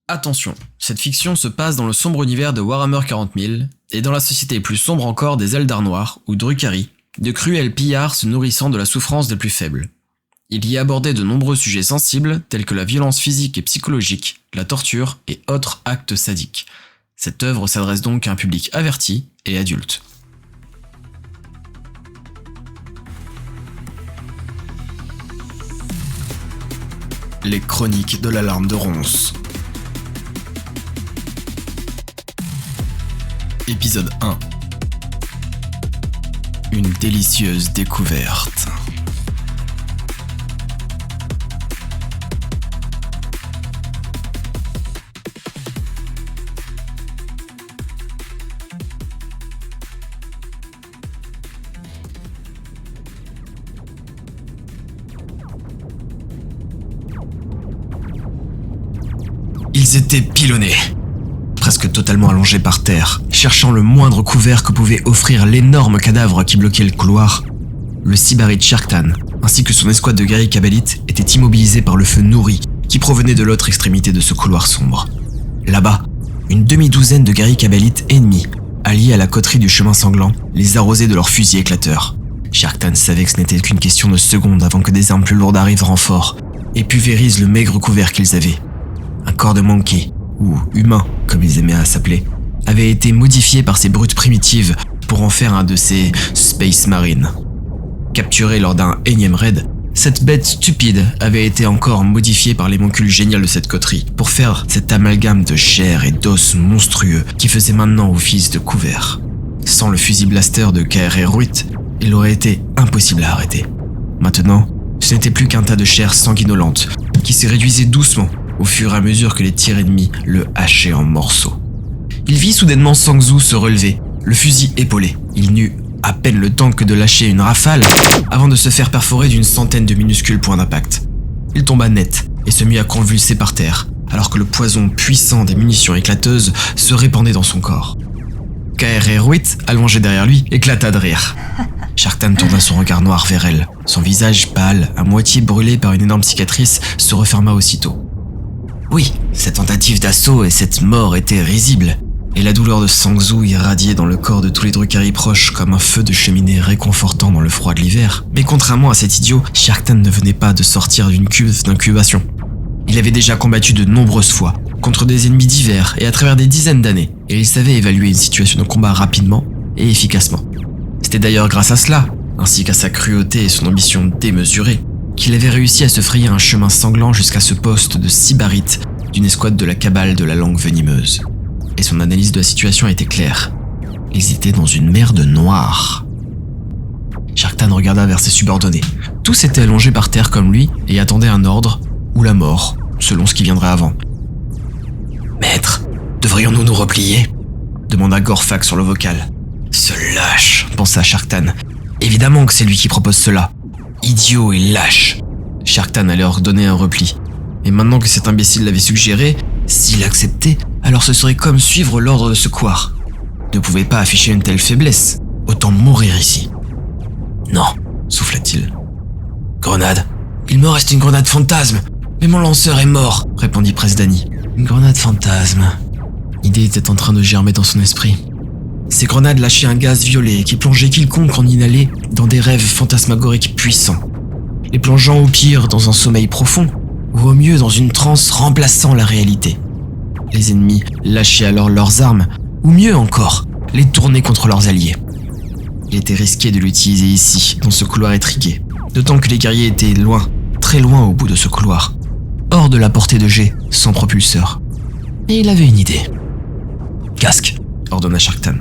Attention, cette fiction se passe dans le sombre univers de Warhammer 40 000, et dans la société plus sombre encore des Eldar Noirs, ou Drukhari, de cruels pillards se nourrissant de la souffrance des plus faibles. Il y abordait de nombreux sujets sensibles, tels que la violence physique et psychologique, la torture et autres actes sadiques. Cette œuvre s'adresse donc à un public averti et adulte. Les chroniques de l'alarme de Ronce. Épisode 1. Une délicieuse découverte. Ils étaient pilonnés, presque totalement allongés par terre, cherchant le moindre couvert que pouvait offrir l'énorme cadavre qui bloquait le couloir. Le Sybarite Sharktan, ainsi que son escouade de guerriers Kabalites, étaient immobilisés par le feu nourri qui provenait de l'autre extrémité de ce couloir sombre. Là-bas, une demi-douzaine de guerriers Kabalites ennemis, alliés à la coterie du chemin sanglant, les arrosaient de leurs fusils éclateurs. Sharktan savait que ce n'était qu'une question de secondes avant que des armes plus lourdes arrivent en renfort et pulvérisent le maigre couvert qu'ils avaient. Un corps de monkey, ou humain comme ils aimaient à s'appeler, avait été modifié par ces brutes primitives pour en faire un de ces Space Marines. Capturé lors d'un énième raid, cette bête stupide avait été encore modifiée par les moncules géniales de cette coterie pour faire cet amalgame de chair et d'os monstrueux qui faisait maintenant office de couvert. Sans le fusil blaster de K.R. Ruit, il aurait été impossible à arrêter. Maintenant, ce n'était plus qu'un tas de chair sanguinolente qui se réduisait doucement au fur et à mesure que les tirs ennemis le hachaient en morceaux. Il vit soudainement Sang Zhu se relever, le fusil épaulé. Il n'eut à peine le temps que de lâcher une rafale avant de se faire perforer d'une centaine de minuscules points d'impact. Il tomba net et se mit à convulser par terre, alors que le poison puissant des munitions éclateuses se répandait dans son corps. K.R. Ruit, allongé derrière lui, éclata de rire. Sharktan tourna son regard noir vers elle. Son visage pâle, à moitié brûlé par une énorme cicatrice, se referma aussitôt. Oui, cette tentative d'assaut et cette mort étaient risibles, et la douleur de Sang Zhu irradiait dans le corps de tous les Drukhari proches comme un feu de cheminée réconfortant dans le froid de l'hiver. Mais contrairement à cet idiot, Sharktan ne venait pas de sortir d'une cuve d'incubation. Il avait déjà combattu de nombreuses fois, contre des ennemis divers et à travers des dizaines d'années, et il savait évaluer une situation de combat rapidement et efficacement. C'était d'ailleurs grâce à cela, ainsi qu'à sa cruauté et son ambition démesurée, qu'il avait réussi à se frayer un chemin sanglant jusqu'à ce poste de Sybarite d'une escouade de la cabale de la langue venimeuse. Et son analyse de la situation était claire. Ils étaient dans une merde noire. Sharktan regarda vers ses subordonnés. Tous étaient allongés par terre comme lui et attendaient un ordre ou la mort, selon ce qui viendrait avant. « Maître, devrions-nous nous replier ?» demanda Gorfak sur le vocal. « Ce lâche !» pensa Sharktan. « Évidemment que c'est lui qui propose cela. Idiot et lâche !» Sharktan allait ordonner un repli. Et maintenant que cet imbécile l'avait suggéré, s'il acceptait, alors ce serait comme suivre l'ordre de ce couard. Il ne pouvait pas afficher une telle faiblesse. Autant mourir ici. Non, souffla-t-il. Grenade. Il me reste une grenade fantasme. Mais mon lanceur est mort, répondit Presdani. Une grenade fantasme. L'idée était en train de germer dans son esprit. Ces grenades lâchaient un gaz violet qui plongeait quiconque en inhalé dans des rêves fantasmagoriques puissants, les plongeant au pire dans un sommeil profond, ou au mieux dans une transe remplaçant la réalité. Les ennemis lâchaient alors leurs armes, ou mieux encore, les tournaient contre leurs alliés. Il était risqué de l'utiliser ici, dans ce couloir étriqué, d'autant que les guerriers étaient loin, très loin au bout de ce couloir, hors de la portée de jet, sans propulseur. Et il avait une idée. « Casque !» ordonna Sharktan.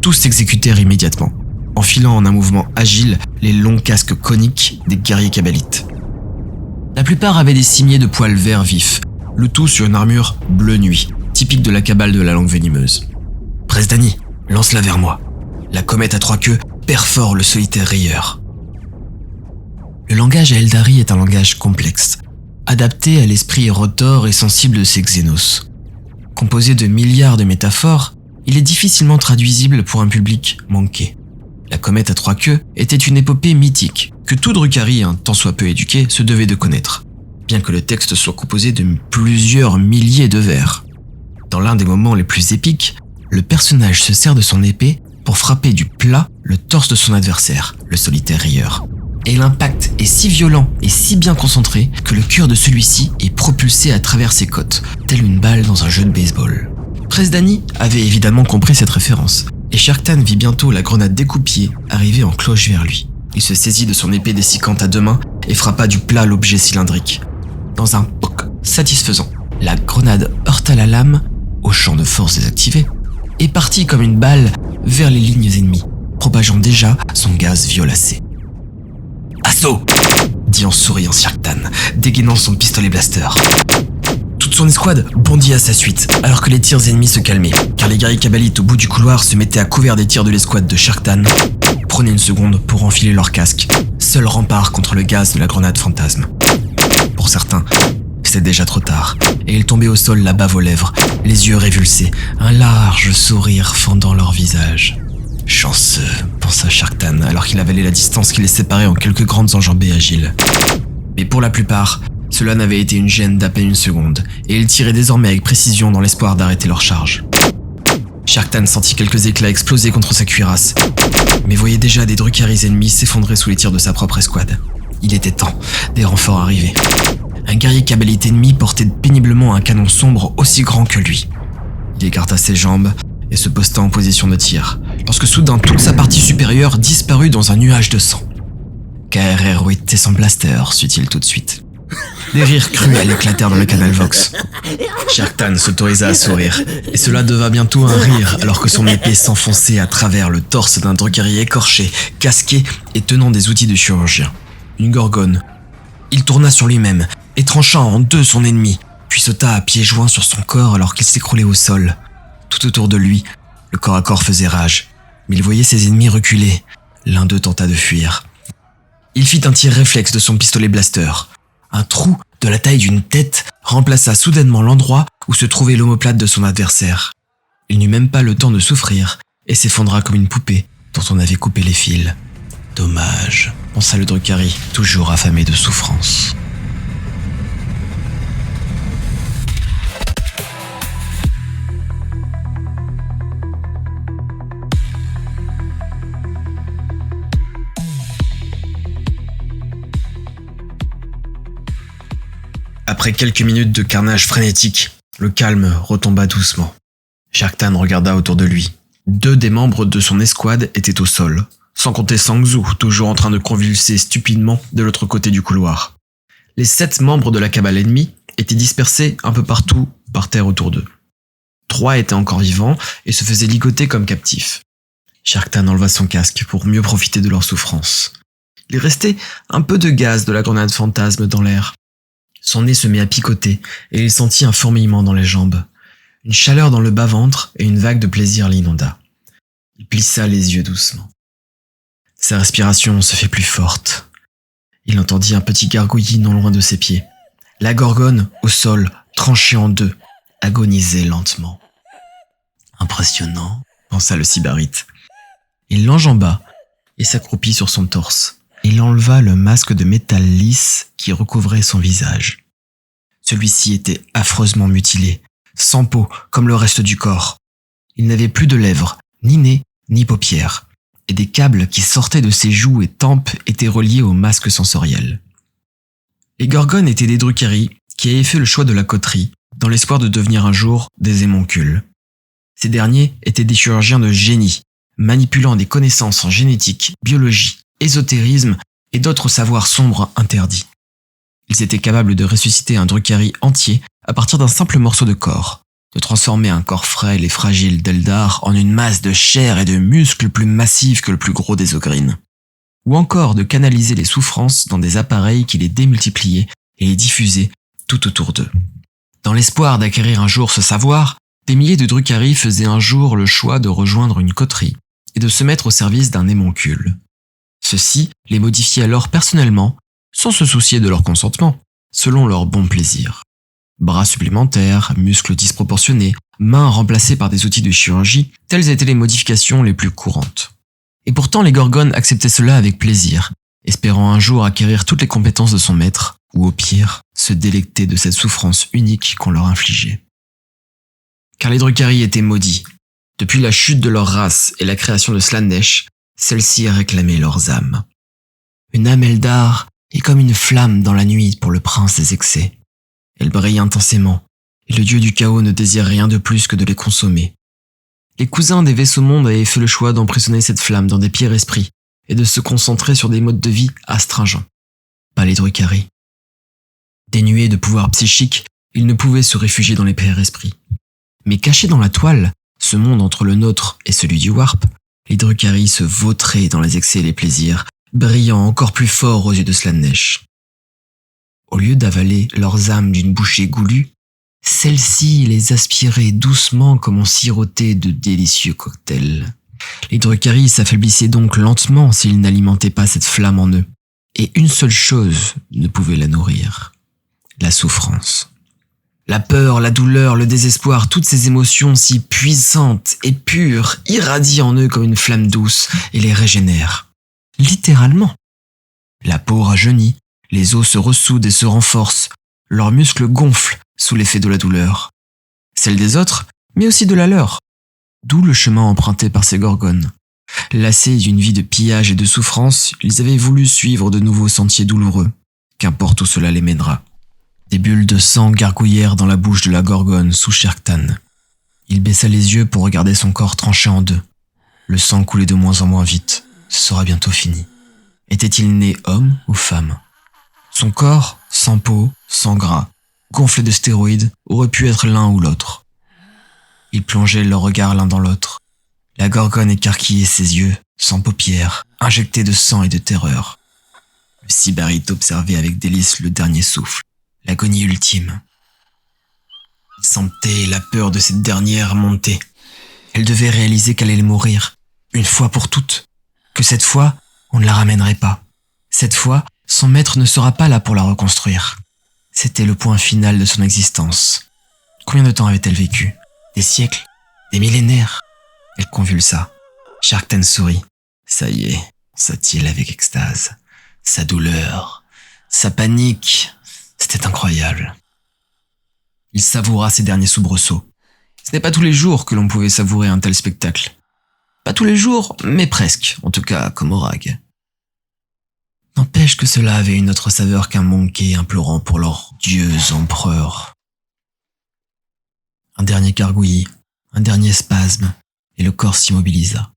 Tous s'exécutèrent immédiatement, enfilant en un mouvement agile les longs casques coniques des guerriers Kabalites. La plupart avaient des cimiers de poils verts vifs, le tout sur une armure bleu nuit, typique de la cabale de la langue venimeuse. « Presdani, lance-la vers moi. La comète à 3 queues perfore le solitaire rayeur. » Le langage à Eldari est un langage complexe, adapté à l'esprit rotor et sensible de ces Xénos. Composé de milliards de métaphores, il est difficilement traduisible pour un public manqué. La comète à 3 queues était une épopée mythique que tout Drukhari, un tant soit peu éduqué, se devait de connaître, bien que le texte soit composé de plusieurs milliers de vers. Dans l'un des moments les plus épiques, le personnage se sert de son épée pour frapper du plat le torse de son adversaire, le solitaire rieur. Et l'impact est si violent et si bien concentré que le cœur de celui-ci est propulsé à travers ses côtes, telle une balle dans un jeu de baseball. Presdani avait évidemment compris cette référence, et Sharktan vit bientôt la grenade découpillée arriver en cloche vers lui. Il se saisit de son épée dessicante à deux mains et frappa du plat l'objet cylindrique. Dans un poc satisfaisant, la grenade heurta la lame, au champ de force désactivé, et partit comme une balle vers les lignes ennemies, propageant déjà son gaz violacé. « Assaut !» dit en souriant Sharktan, dégainant son pistolet blaster. Toute son escouade bondit à sa suite, alors que les tirs ennemis se calmaient, car les guerriers kabbalites au bout du couloir se mettaient à couvert des tirs de l'escouade de Sharktan, prenaient une seconde pour enfiler leur casque, seul rempart contre le gaz de la grenade fantasme. Pour certains, c'était déjà trop tard, et ils tombaient au sol la bave aux lèvres, les yeux révulsés, un large sourire fendant leur visage. Chanceux, pensa Sharktan, alors qu'il avalait la distance qui les séparait en quelques grandes enjambées agiles. Mais pour la plupart, cela n'avait été une gêne d'à peine une seconde, et ils tiraient désormais avec précision dans l'espoir d'arrêter leur charge. Sharktan sentit quelques éclats exploser contre sa cuirasse, mais voyait déjà des Drukharis ennemis s'effondrer sous les tirs de sa propre escouade. Il était temps, des renforts arrivaient. Un guerrier kabbalite ennemi portait péniblement un canon sombre aussi grand que lui. Il écarta ses jambes et se posta en position de tir, lorsque soudain toute sa partie supérieure disparut dans un nuage de sang. « KRR était son blaster », sut-il tout de suite. Des rires cruels éclatèrent dans le canal Vox. Sharktan s'autorisa à sourire, et cela devint bientôt un rire alors que son épée s'enfonçait à travers le torse d'un Drukhari écorché, casqué et tenant des outils de chirurgien. Une gorgone. Il tourna sur lui-même, et trancha en deux son ennemi, puis sauta à pieds joints sur son corps alors qu'il s'écroulait au sol. Tout autour de lui, le corps à corps faisait rage, mais il voyait ses ennemis reculer. L'un d'eux tenta de fuir. Il fit un tir réflexe de son pistolet blaster. Un trou de la taille d'une tête remplaça soudainement l'endroit où se trouvait l'omoplate de son adversaire. Il n'eut même pas le temps de souffrir et s'effondra comme une poupée dont on avait coupé les fils. Dommage, pensa le Drukhari, toujours affamé de souffrance. Après quelques minutes de carnage frénétique, le calme retomba doucement. Sharktan regarda autour de lui. 2 des membres de son escouade étaient au sol, sans compter Sang Zhu, toujours en train de convulser stupidement de l'autre côté du couloir. Les 7 membres de la cabale ennemie étaient dispersés un peu partout par terre autour d'eux. 3 étaient encore vivants et se faisaient ligoter comme captifs. Sharktan enleva son casque pour mieux profiter de leur souffrance. Il restait un peu de gaz de la grenade fantasme dans l'air. Son nez se mit à picoter et il sentit un fourmillement dans les jambes. Une chaleur dans le bas-ventre et une vague de plaisir l'inonda. Il plissa les yeux doucement. Sa respiration se fit plus forte. Il entendit un petit gargouillis non loin de ses pieds. La gorgone, au sol, tranchée en 2, agonisait lentement. Impressionnant, pensa le sybarite. Il l'enjamba et s'accroupit sur son torse. Il enleva le masque de métal lisse qui recouvrait son visage. Celui-ci était affreusement mutilé, sans peau comme le reste du corps. Il n'avait plus de lèvres, ni nez, ni paupières, et des câbles qui sortaient de ses joues et tempes étaient reliés au masque sensoriel. Les Gorgones étaient des Drukhari qui avaient fait le choix de la coterie, dans l'espoir de devenir un jour des émoncules. Ces derniers étaient des chirurgiens de génie, manipulant des connaissances en génétique, biologie, ésotérisme et d'autres savoirs sombres interdits. Ils étaient capables de ressusciter un Drukhari entier à partir d'un simple morceau de corps, de transformer un corps frêle et fragile d'Eldar en une masse de chair et de muscles plus massive que le plus gros des ogrines, ou encore de canaliser les souffrances dans des appareils qui les démultipliaient et les diffusaient tout autour d'eux. Dans l'espoir d'acquérir un jour ce savoir, des milliers de Drukhari faisaient un jour le choix de rejoindre une coterie et de se mettre au service d'un émoncule. Ceux-ci les modifiaient alors personnellement, sans se soucier de leur consentement, selon leur bon plaisir. Bras supplémentaires, muscles disproportionnés, mains remplacées par des outils de chirurgie, telles étaient les modifications les plus courantes. Et pourtant les Gorgones acceptaient cela avec plaisir, espérant un jour acquérir toutes les compétences de son maître, ou au pire, se délecter de cette souffrance unique qu'on leur infligeait. car les Drukhari étaient maudits. Depuis la chute de leur race et la création de Slaanesh, celle-ci réclamait leurs âmes. Une âme Eldar est comme une flamme dans la nuit pour le prince des excès. Elle brille intensément, et le dieu du chaos ne désire rien de plus que de les consommer. Les cousins des vaisseaux mondes avaient fait le choix d'emprisonner cette flamme dans des pierres esprits et de se concentrer sur des modes de vie astringents. Pas les Drukhari. Dénués de pouvoir psychique, ils ne pouvaient se réfugier dans les pierres esprits. Mais cachés dans la toile, ce monde entre le nôtre et celui du Warp, les Drukhari se vautraient dans les excès et les plaisirs, brillant encore plus fort aux yeux de Slaanesh. Au lieu d'avaler leurs âmes d'une bouchée goulue, celles-ci les aspiraient doucement comme on sirotait de délicieux cocktails. Les Drukhari s'affaiblissaient donc lentement s'ils n'alimentaient pas cette flamme en eux. Et une seule chose ne pouvait la nourrir, la souffrance. La peur, la douleur, le désespoir, toutes ces émotions si puissantes et pures irradient en eux comme une flamme douce et les régénèrent. Littéralement. La peau rajeunit, les os se ressoudent et se renforcent, leurs muscles gonflent sous l'effet de la douleur. Celle des autres, mais aussi de la leur. D'où le chemin emprunté par ces gorgones. Lassés d'une vie de pillage et de souffrance, ils avaient voulu suivre de nouveaux sentiers douloureux. Qu'importe où cela les mènera. Des bulles de sang gargouillèrent dans la bouche de la gorgone sous Sherktan. Il baissa les yeux pour regarder son corps tranché en deux. Le sang coulait de moins en moins vite. Ce sera bientôt fini. Était-il né homme ou femme? Son corps, sans peau, sans gras, gonflé de stéroïdes, aurait pu être l'un ou l'autre. Ils plongeaient leurs regards l'un dans l'autre. La gorgone écarquillait ses yeux, sans paupières, injectés de sang et de terreur. Le sybarite observait avec délice le dernier souffle, l'agonie ultime. Il sentait la peur de cette dernière monter. Elle devait réaliser qu'elle allait mourir, une fois pour toutes, que cette fois, on ne la ramènerait pas. Cette fois, son maître ne sera pas là pour la reconstruire. C'était le point final de son existence. Combien de temps avait-elle vécu? Des siècles? Des millénaires? Elle convulsa. Sherktan sourit. Ça y est, pensa-t-il avec extase. Sa douleur, sa panique, c'était incroyable. Il savoura ses derniers soubresauts. Ce n'est pas tous les jours que l'on pouvait savourer un tel spectacle. Pas tous les jours, mais presque, en tout cas comme Orag. N'empêche que cela avait une autre saveur qu'un monkey implorant pour leur dieu empereur. Un dernier gargouillis, un dernier spasme, et le corps s'immobilisa.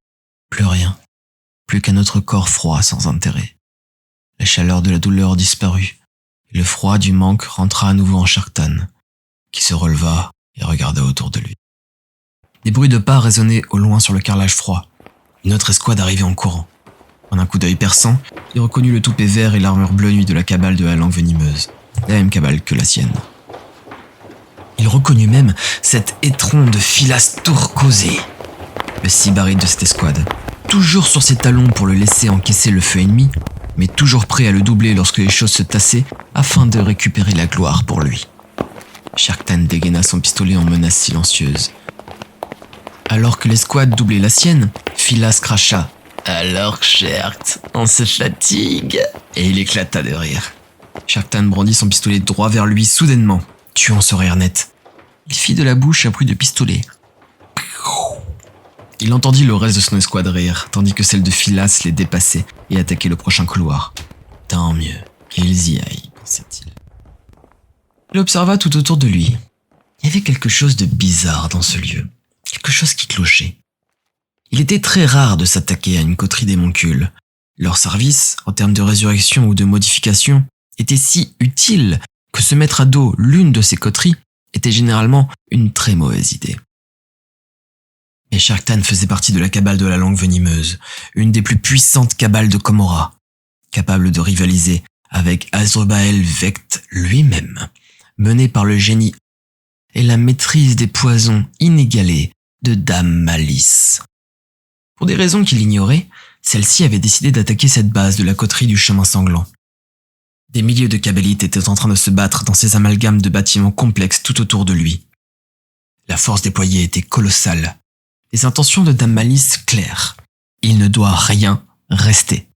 Plus rien, plus qu'un autre corps froid sans intérêt. La chaleur de la douleur disparut, et le froid du manque rentra à nouveau en Sherktan, qui se releva et regarda autour de lui. Des bruits de pas résonnaient au loin sur le carrelage froid. Une autre escouade arrivait en courant. En un coup d'œil perçant, il reconnut le toupet vert et l'armure bleu nuit de la cabale de la langue venimeuse, la même cabale que la sienne. Il reconnut même cet étron de Philas Tourcosé, le sybarite de cette escouade, toujours sur ses talons pour le laisser encaisser le feu ennemi, mais toujours prêt à le doubler lorsque les choses se tassaient afin de récupérer la gloire pour lui. Sherktan dégaina son pistolet en menace silencieuse. Alors que l'escouade doublait la sienne, Philas cracha « Alors, Sherkt, on se fatigue ?» et il éclata de rire. Sherktan brandit son pistolet droit vers lui soudainement, tuant ce rire net. Il fit de la bouche un bruit de pistolet. Il entendit le reste de son escouade rire, tandis que celle de Philas les dépassait et attaquait le prochain couloir. Tant mieux, qu'ils y aillent, pensa-t-il. Il observa tout autour de lui. Il y avait quelque chose de bizarre dans ce lieu, quelque chose qui clochait. Il était très rare de s'attaquer à une coterie d'émoncules. Leur service, en termes de résurrection ou de modification, était si utile que se mettre à dos l'une de ces coteries était généralement une très mauvaise idée. Mais Sherktan faisait partie de la cabale de la langue venimeuse, une des plus puissantes cabales de Commorragh, capable de rivaliser avec Azrubael Vect lui-même, mené par le génie et la maîtrise des poisons inégalés de Dame Malice. Pour des raisons qu'il ignorait, celle-ci avait décidé d'attaquer cette base de la coterie du chemin sanglant. Des milliers de cabalites étaient en train de se battre dans ces amalgames de bâtiments complexes tout autour de lui. La force déployée était colossale. Les intentions de Dame Malice claires. Il ne doit rien rester.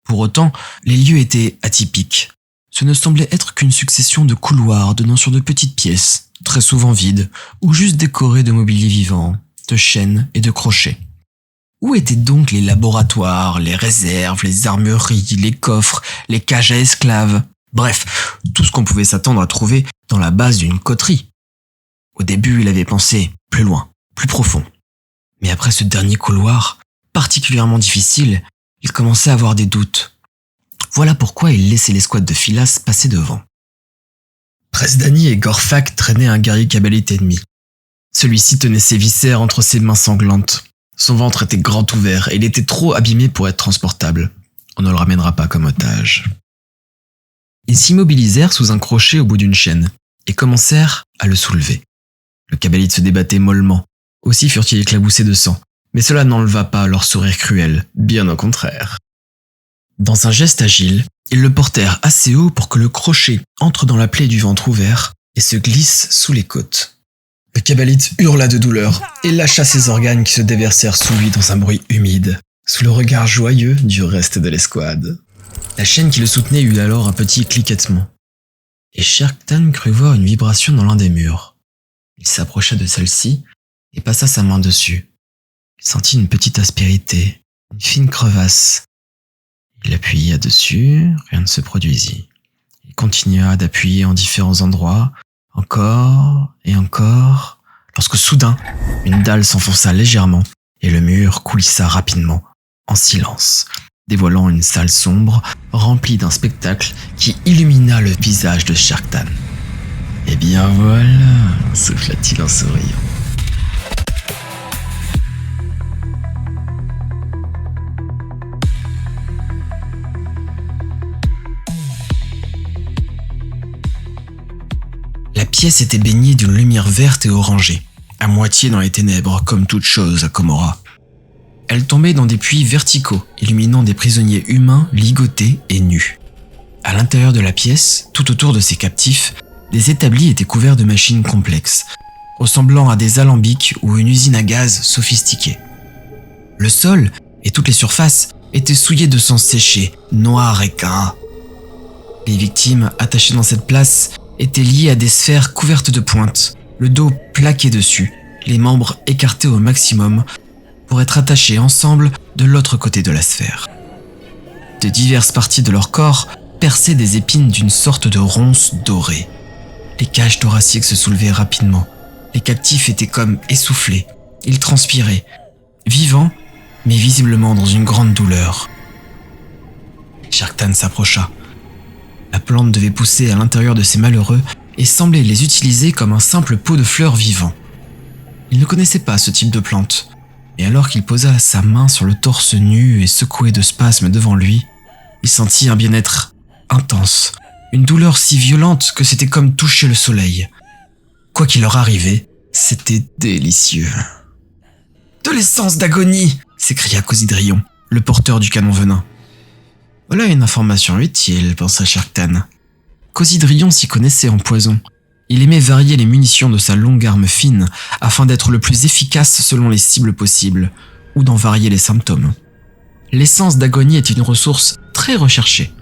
Pour autant, les lieux étaient atypiques. Ce ne semblait être qu'une succession de couloirs donnant sur de petites pièces, très souvent vides, ou juste décorés de mobilier vivant, de chaînes et de crochets. Où étaient donc les laboratoires, les réserves, les armureries, les coffres, les cages à esclaves? Bref, tout ce qu'on pouvait s'attendre à trouver dans la base d'une coterie. Au début, il avait pensé plus loin, plus profond. Mais après ce dernier couloir, particulièrement difficile, il commençait à avoir des doutes. Voilà pourquoi il laissait l'escouade de Philas passer devant. Presdani et Gorfak traînaient un guerrier kabbalite ennemi. Celui-ci tenait ses viscères entre ses mains sanglantes. Son ventre était grand ouvert et il était trop abîmé pour être transportable. On ne le ramènera pas comme otage. Ils s'immobilisèrent sous un crochet au bout d'une chaîne et commencèrent à le soulever. Le kabbalite se débattait mollement. Aussi furent-ils éclaboussés de sang, mais cela n'enleva pas leur sourire cruel, bien au contraire. Dans un geste agile, ils le portèrent assez haut pour que le crochet entre dans la plaie du ventre ouvert et se glisse sous les côtes. Le kabbalite hurla de douleur et lâcha ses organes qui se déversèrent sous lui dans un bruit humide, sous le regard joyeux du reste de l'escouade. La chaîne qui le soutenait eut alors un petit cliquetement. Et Sharktan crut voir une vibration dans l'un des murs. Il s'approcha de celle-ci et passa sa main dessus. Il sentit une petite aspérité, une fine crevasse. Il appuya dessus, rien ne se produisit. Il continua d'appuyer en différents endroits, encore et encore, lorsque soudain, une dalle s'enfonça légèrement et le mur coulissa rapidement, en silence, dévoilant une salle sombre remplie d'un spectacle qui illumina le visage de Sharktan. « Eh bien voilà » souffla-t-il en souriant. La pièce était baignée d'une lumière verte et orangée, à moitié dans les ténèbres comme toute chose à Comora. Elle tombait dans des puits verticaux, illuminant des prisonniers humains ligotés et nus. À l'intérieur de la pièce, tout autour de ces captifs, des établis étaient couverts de machines complexes, ressemblant à des alambics ou une usine à gaz sophistiquée. Le sol et toutes les surfaces étaient souillés de sang séché, noir et gras. Les victimes attachées dans cette place étaient liées à des sphères couvertes de pointes, le dos plaqué dessus, les membres écartés au maximum pour être attachés ensemble de l'autre côté de la sphère. De diverses parties de leur corps perçaient des épines d'une sorte de ronce dorée. Les cages thoraciques se soulevaient rapidement. Les captifs étaient comme essoufflés. Ils transpiraient, vivants, mais visiblement dans une grande douleur. Sharktan s'approcha. La plante devait pousser à l'intérieur de ces malheureux et semblait les utiliser comme un simple pot de fleurs vivant. Il ne connaissait pas ce type de plante, et alors qu'il posa sa main sur le torse nu et secoué de spasmes devant lui, il sentit un bien-être intense, une douleur si violente que c'était comme toucher le soleil. Quoi qu'il leur arrivait, c'était délicieux. « De l'essence d'agonie !» s'écria Cosidrion, le porteur du canon venin. Voilà une information utile, pensa Sharktan. Cosidrion s'y connaissait en poison. Il aimait varier les munitions de sa longue arme fine afin d'être le plus efficace selon les cibles possibles, ou d'en varier les symptômes. L'essence d'agonie est une ressource très recherchée.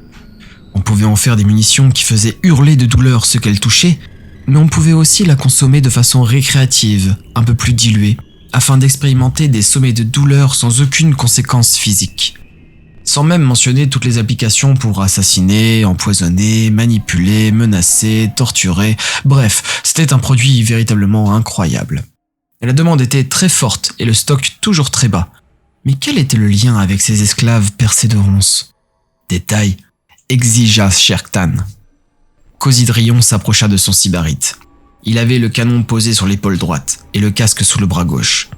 On pouvait en faire des munitions qui faisaient hurler de douleur ceux qu'elles touchaient, mais on pouvait aussi la consommer de façon récréative, un peu plus diluée, afin d'expérimenter des sommets de douleur sans aucune conséquence physique. Sans même mentionner toutes les applications pour assassiner, empoisonner, manipuler, menacer, torturer, bref, c'était un produit véritablement incroyable. La demande était très forte et le stock toujours très bas. Mais quel était le lien avec ces esclaves percés de ronces? Détail, exigea Sharktan. Cosidrion s'approcha de son sybarite. Il avait le canon posé sur l'épaule droite et le casque sous le bras gauche.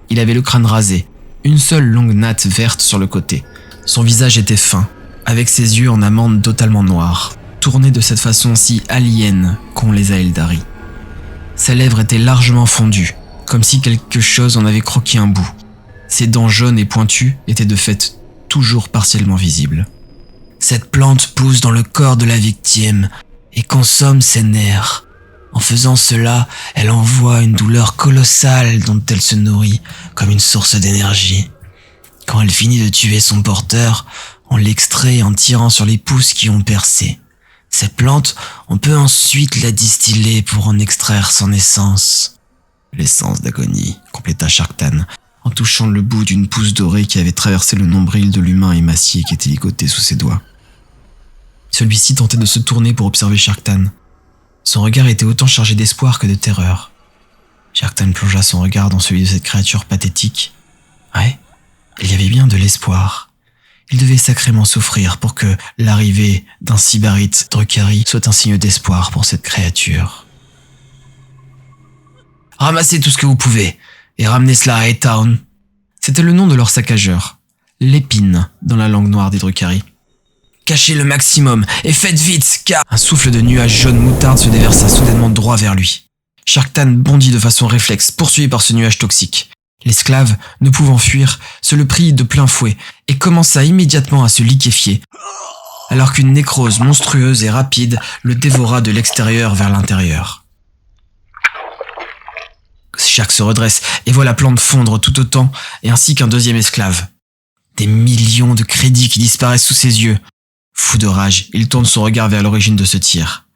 Il avait le crâne rasé, une seule longue natte verte sur le côté. Son visage était fin, avec ses yeux en amande totalement noirs, tournés de cette façon si alien qu'ont les Aeldari. Ses lèvres étaient largement fondues, comme si quelque chose en avait croqué un bout. Ses dents jaunes et pointues étaient de fait toujours partiellement visibles. Cette plante pousse dans le corps de la victime et consomme ses nerfs. En faisant cela, elle envoie une douleur colossale dont elle se nourrit comme une source d'énergie. Quand elle finit de tuer son porteur, on l'extrait en tirant sur les pouces qui ont percé. Cette plante, on peut ensuite la distiller pour en extraire son essence. L'essence d'agonie, compléta Sharktan, en touchant le bout d'une pousse dorée qui avait traversé le nombril de l'humain émacié qui était ligoté sous ses doigts. Celui-ci tentait de se tourner pour observer Sharktan. Son regard était autant chargé d'espoir que de terreur. Sharktan plongea son regard dans celui de cette créature pathétique. Ouais, il y avait bien de l'espoir. Il devait sacrément souffrir pour que l'arrivée d'un sybarite Drukhari soit un signe d'espoir pour cette créature. Ramassez tout ce que vous pouvez et ramenez cela à A-Town. C'était le nom de leur saccageur, l'épine dans la langue noire des Drukhari. Cachez le maximum et faites vite, car... Un souffle de nuages jaune moutarde se déversa soudainement droit vers lui. Sharktan bondit de façon réflexe, poursuivi par ce nuage toxique. L'esclave, ne pouvant fuir, se le prit de plein fouet et commença immédiatement à se liquéfier, alors qu'une nécrose monstrueuse et rapide le dévora de l'extérieur vers l'intérieur. Shark se redresse et voit la plante fondre tout autant, et ainsi qu'un deuxième esclave. Des millions de crédits qui disparaissent sous ses yeux. Fou de rage, il tourne son regard vers l'origine de ce tir.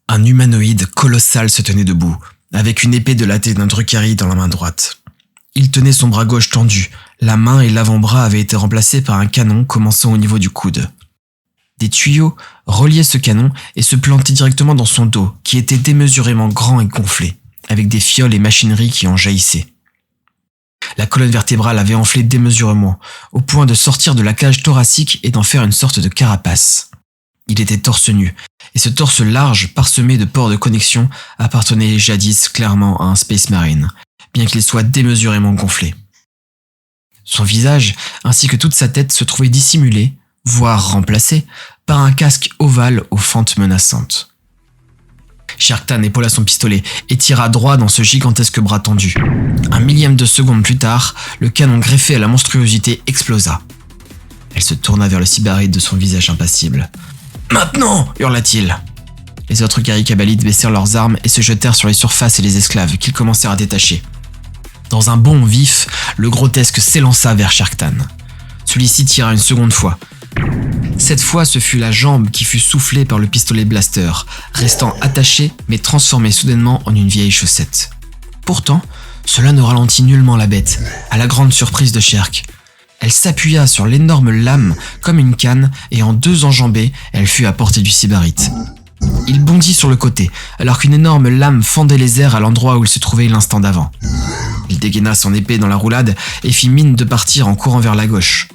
Un humanoïde colossal se tenait debout, avec une épée de la taille d'un Drukhari dans la main droite. Il tenait son bras gauche tendu, la main et l'avant-bras avaient été remplacés par un canon commençant au niveau du coude. Des tuyaux reliaient ce canon et se plantaient directement dans son dos, qui était démesurément grand et gonflé, avec des fioles et machineries qui en jaillissaient. La colonne vertébrale avait enflé démesurément, au point de sortir de la cage thoracique et d'en faire une sorte de carapace. Il était torse nu, et ce torse large, parsemé de pores de connexion, appartenait jadis clairement à un Space Marine, bien qu'il soit démesurément gonflé. Son visage, ainsi que toute sa tête, se trouvaient dissimulés, voire remplacés, par un casque ovale aux fentes menaçantes. Sharktan épaula son pistolet et tira droit dans ce gigantesque bras tendu. Un millième de seconde plus tard, le canon greffé à la monstruosité explosa. Elle se tourna vers le sybarite de son visage impassible. « Maintenant !» hurla-t-il. Les autres Garicabalites baissèrent leurs armes et se jetèrent sur les surfaces et les esclaves qu'ils commencèrent à détacher. Dans un bond vif, le grotesque s'élança vers Sharktan. Celui-ci tira une seconde fois. Cette fois, ce fut la jambe qui fut soufflée par le pistolet blaster, restant attachée mais transformée soudainement en une vieille chaussette. Pourtant, cela ne ralentit nullement la bête, à la grande surprise de Sherk. Elle s'appuya sur l'énorme lame comme une canne et en deux enjambées, elle fut à portée du sybarite. Il bondit sur le côté, alors qu'une énorme lame fendait les airs à l'endroit où il se trouvait l'instant d'avant. Il dégaina son épée dans la roulade et fit mine de partir en courant vers la gauche.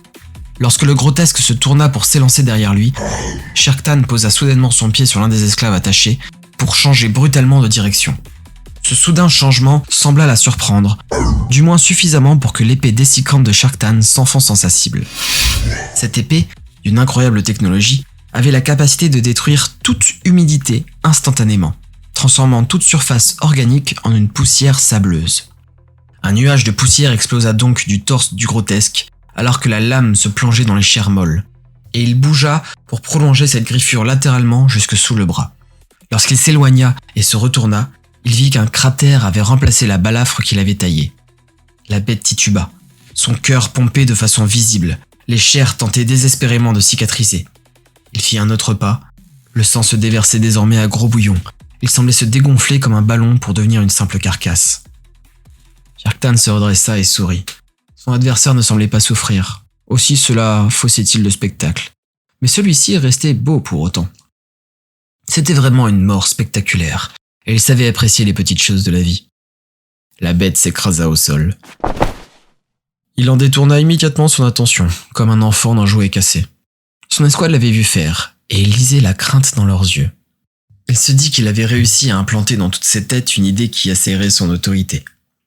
Lorsque le grotesque se tourna pour s'élancer derrière lui, Sharktan posa soudainement son pied sur l'un des esclaves attachés pour changer brutalement de direction. Ce soudain changement sembla la surprendre, du moins suffisamment pour que l'épée dessicante de Sharktan s'enfonce en sa cible. Cette épée, d'une incroyable technologie, avait la capacité de détruire toute humidité instantanément, transformant toute surface organique en une poussière sableuse. Un nuage de poussière explosa donc du torse du grotesque, alors que la lame se plongeait dans les chairs molles, et il bougea pour prolonger cette griffure latéralement jusque sous le bras. Lorsqu'il s'éloigna et se retourna, il vit qu'un cratère avait remplacé la balafre qu'il avait taillée. La bête tituba, son cœur pompait de façon visible, les chairs tentaient désespérément de cicatriser. Il fit un autre pas, le sang se déversait désormais à gros bouillons, il semblait se dégonfler comme un ballon pour devenir une simple carcasse. Sharktan se redressa et sourit. Son adversaire ne semblait pas souffrir, aussi cela faussait-il le spectacle. Mais celui-ci restait beau pour autant. C'était vraiment une mort spectaculaire, et il savait apprécier les petites choses de la vie. La bête s'écrasa au sol. Il en détourna immédiatement son attention, comme un enfant d'un jouet cassé. Son escouade l'avait vu faire, et il lisait la crainte dans leurs yeux. Il se dit qu'il avait réussi à implanter dans toutes ses têtes une idée qui assaillerait son autorité.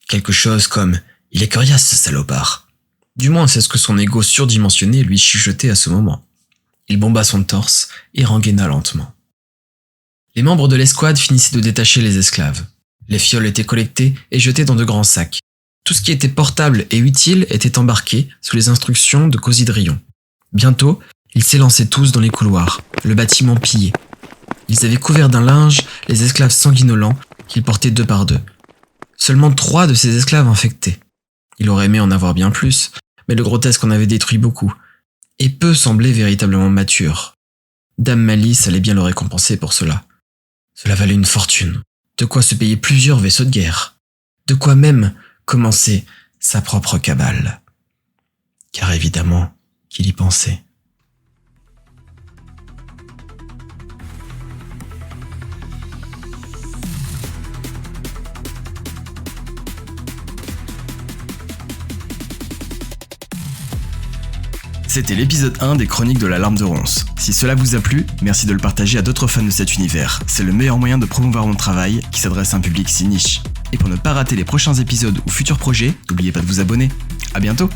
Quelque chose comme « il est coriace ce salopard ». Du moins c'est ce que son ego surdimensionné lui chuchotait à ce moment. Il bomba son torse et rengaina lentement. Les membres de l'escouade finissaient de détacher les esclaves. Les fioles étaient collectées et jetées dans de grands sacs. Tout ce qui était portable et utile était embarqué sous les instructions de Cosidrion. Bientôt, ils s'élançaient tous dans les couloirs, le bâtiment pillé. Ils avaient couvert d'un linge les esclaves sanguinolents qu'ils portaient deux par deux. Seulement 3 de ces esclaves infectés. Il aurait aimé en avoir bien plus, mais le grotesque en avait détruit beaucoup, et peu semblaient véritablement matures. Dame Malice allait bien le récompenser pour cela. Cela valait une fortune. De quoi se payer plusieurs vaisseaux de guerre. De quoi même commencer sa propre cabale. Car évidemment qu'il y pensait. C'était l'épisode 1 des Chroniques de la Larme de Ronce. Si cela vous a plu, merci de le partager à d'autres fans de cet univers. C'est le meilleur moyen de promouvoir mon travail qui s'adresse à un public si niche. Et pour ne pas rater les prochains épisodes ou futurs projets, n'oubliez pas de vous abonner. À bientôt!